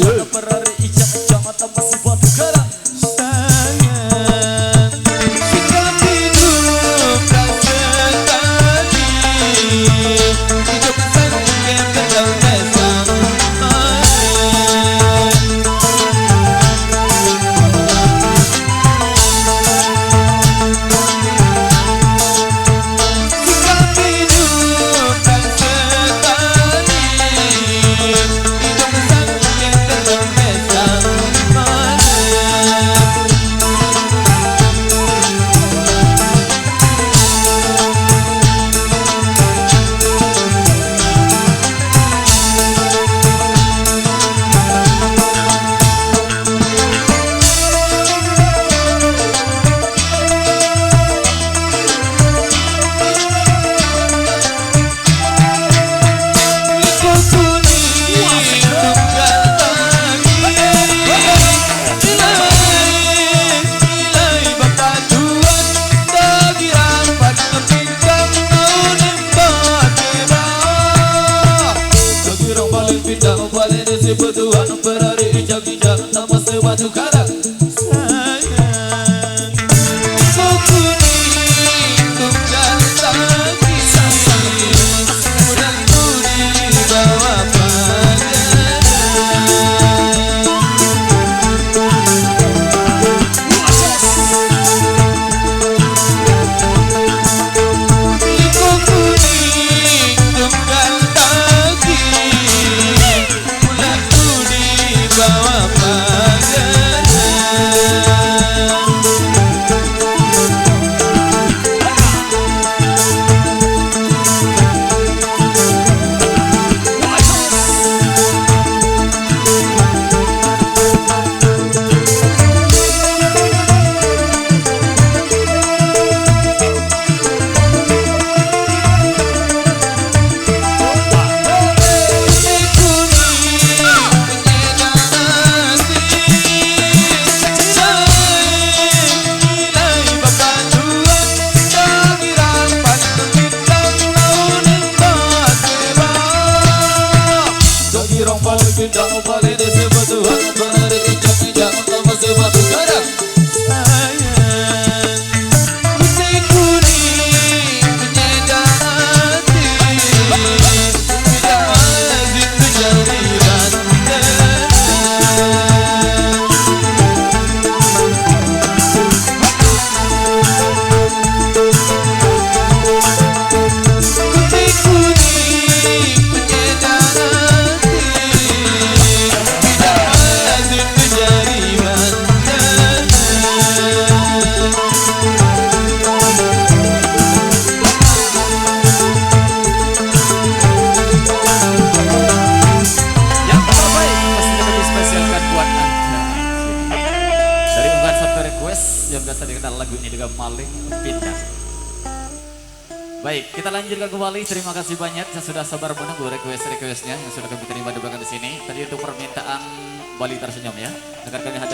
bertuan berari ijak jangan tambah si batu karang. Sayang, sikapi dulu kan sekali. Hidup sangkem kendal mesam. Bintang balik nasi bertuan berari ijak nama sebatu karang. Sayang, kau kuning tunggal lagi dan ku di bawah pandangan. Kau kuning tunggal lagi bawah pandangan. Bintang balik nasi bertuan berari ijak nama sebatu karang. Sayang, putih kuning menyedap hati. Tidak lazim menjadi rantai. Putih kuning menyedap hati. Tidak lazim menjadi mantan. Yang terbaik pasti kami spesialkan buat Anda. Dari unggahan satu request yang biasa dikenal lagu ini dengan Maling Pintar. Baik, kita lanjutkan kembali. Terima kasih banyak yang sudah sabar menunggu request-requestnya yang sudah kami terima di belakang di sini. Tadi itu permintaan Bali Tersenyum ya. Agar kami